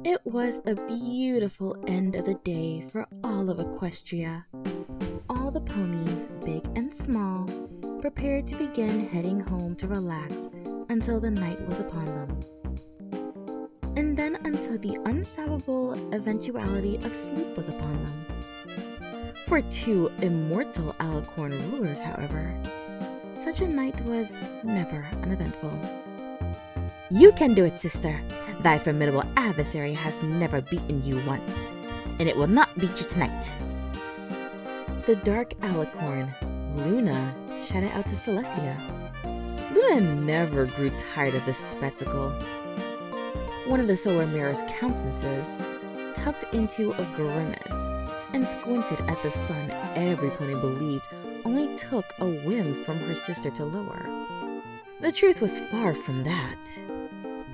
It was a beautiful end of the day for all of Equestria. All the ponies, big and small, prepared to begin heading home to relax until the night was upon them. And then until the unstoppable eventuality of sleep was upon them. For two immortal alicorn rulers, however, such a night was never uneventful. "You can do it, sister. Thy formidable adversary has never beaten you once, and it will not beat you tonight." The dark alicorn, Luna, shouted out to Celestia. Luna never grew tired of this spectacle. One of the solar mirror's countenances tucked into a grimace and squinted at the sun every pony believed only took a whim from her sister to lower. The truth was far from that.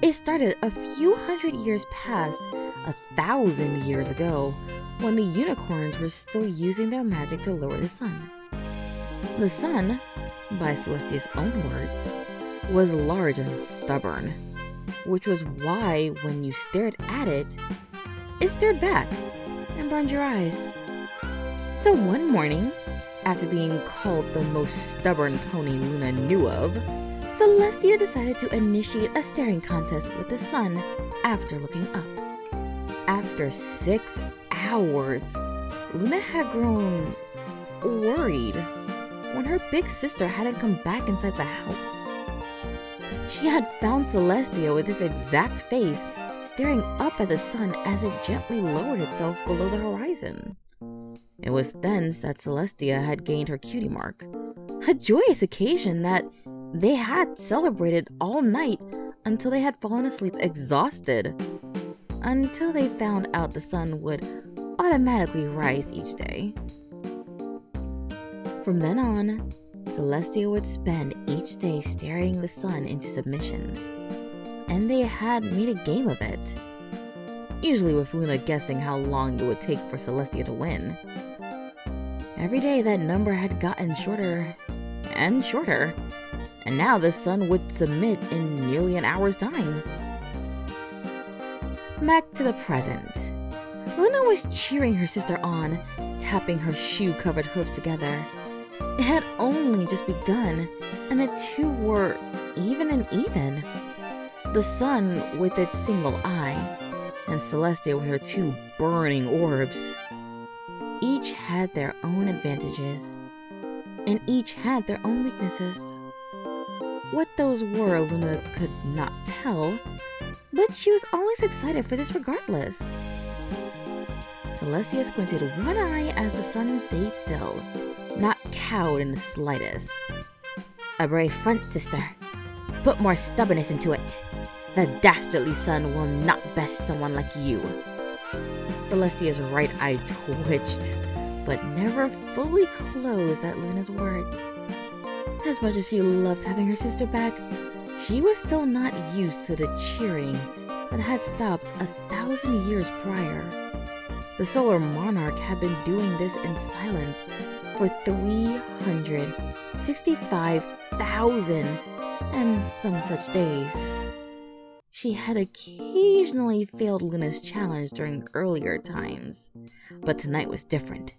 It started a few hundred years past, 1,000 years ago, when the unicorns were still using their magic to lower the sun. The sun, by Celestia's own words, was large and stubborn, which was why when you stared at it, it stared back and burned your eyes. So one morning, after being called the most stubborn pony Luna knew of, Celestia decided to initiate a staring contest with the sun after looking up. After 6 hours, Luna had grown worried when her big sister hadn't come back inside the house. She had found Celestia with this exact face staring up at the sun as it gently lowered itself below the horizon. It was thence that Celestia had gained her cutie mark, a joyous occasion that they had celebrated all night until they had fallen asleep exhausted, until they found out the sun would automatically rise each day. From then on, Celestia would spend each day staring the sun into submission, and they had made a game of it, usually with Luna guessing how long it would take for Celestia to win. Every day that number had gotten shorter and shorter, and now the sun would submit in nearly an hour's time. Back to the present. Luna was cheering her sister on, tapping her shoe-covered hooves together. It had only just begun, and the two were even and even. The sun with its single eye, and Celestia with her 2 burning orbs. Each had their own advantages, and each had their own weaknesses. What those were, Luna could not tell, but she was always excited for this regardless. Celestia squinted one eye as the sun stayed still, not cowed in the slightest. "A brave front, sister. Put more stubbornness into it. The dastardly sun will not best someone like you." Celestia's right eye twitched, but never fully closed at Luna's words. As much as she loved having her sister back, she was still not used to the cheering that had stopped 1,000 years prior. The solar monarch had been doing this in silence for 365,000 and some such days. She had occasionally failed Luna's challenge during earlier times, but tonight was different.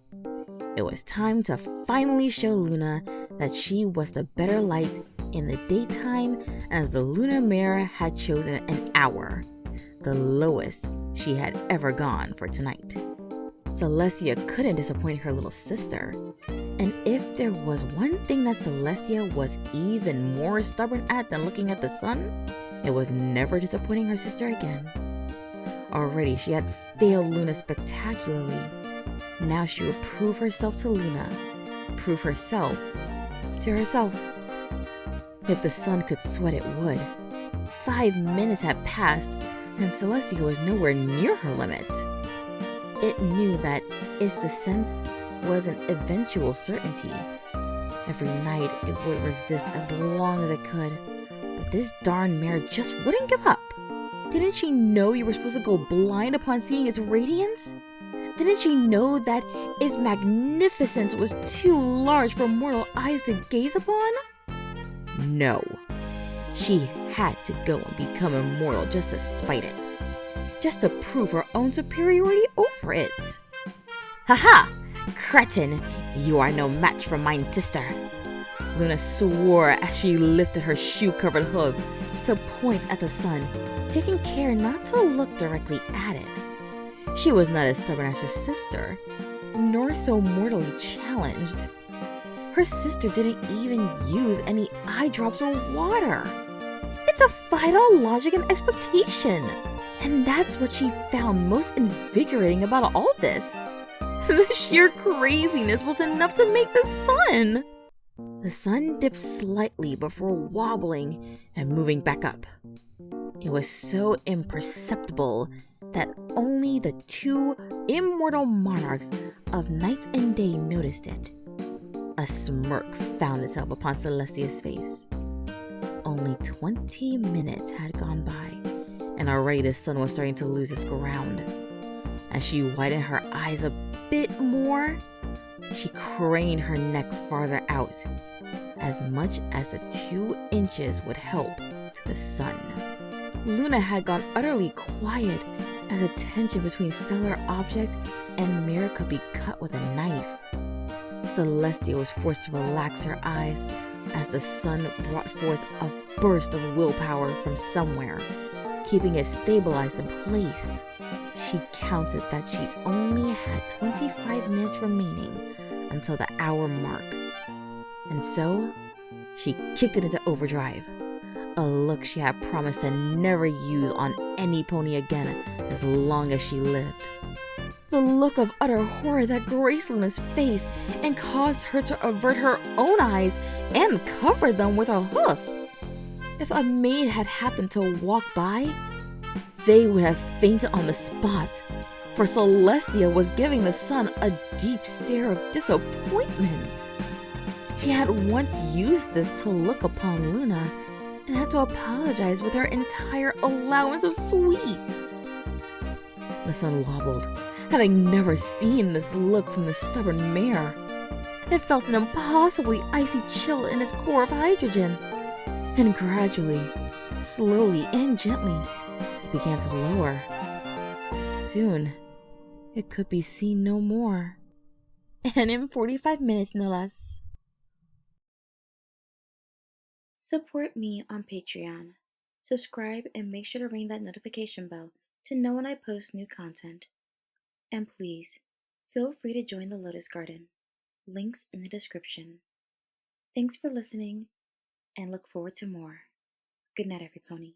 It was time to finally show Luna that she was the better light in the daytime, as the lunar mirror had chosen an hour, the lowest she had ever gone for tonight. Celestia couldn't disappoint her little sister, and if there was one thing that Celestia was even more stubborn at than looking at the sun, it was never disappointing her sister again. Already she had failed Luna spectacularly. Now she would prove herself to Luna, prove herself to herself. If the sun could sweat, it would. 5 minutes had passed, and Celestia was nowhere near her limit. It knew that its descent was an eventual certainty. Every night it would resist as long as it could, but this darn mare just wouldn't give up. Didn't she know you were supposed to go blind upon seeing its radiance? Didn't she know that its magnificence was too large for mortal eyes to gaze upon? no. She had to go and become immortal just to spite it. Just to prove her own superiority over it. "Ha-ha! Cretin, you are no match for mine sister," Luna swore as she lifted her shoe-covered hoof to point at the sun, taking care not to look directly at it. She was not as stubborn as her sister, nor so mortally challenged. Her sister didn't even use any eye drops or water. It defied all logic and expectation. And that's what she found most invigorating about all this. The sheer craziness was enough to make this fun. The sun dipped slightly before wobbling and moving back up. It was so imperceptible that only the two immortal monarchs of night and day noticed it. A smirk found itself upon Celestia's face. Only 20 minutes had gone by, and already the sun was starting to lose its ground. As she widened her eyes a bit more, she craned her neck farther out, as much as the 2 inches would help to the sun. Luna had gone utterly quiet as the tension between stellar object and mirror could be cut with a knife. Celestia was forced to relax her eyes as the sun brought forth a burst of willpower from somewhere, keeping it stabilized in place. She counted that she only had 25 minutes remaining until the hour mark. And so, she kicked it into overdrive, a look she had promised to never use on any pony again as long as she lived. The look of utter horror that graced Luna's face and caused her to avert her own eyes and cover them with a hoof. If a maid had happened to walk by, they would have fainted on the spot, for Celestia was giving the sun a deep stare of disappointment. She had once used this to look upon Luna and had to apologize with her entire allowance of sweets. The sun wobbled, having never seen this look from the stubborn mare. It felt an impossibly icy chill in its core of hydrogen, and gradually, slowly and gently, it began to lower. Soon, it could be seen no more. And in 45 minutes, no less. Support me on Patreon. Subscribe and make sure to ring that notification bell to know when I post new content. And please, feel free to join the Lotus Garden. Links in the description. Thanks for listening, and look forward to more. Good night, every pony.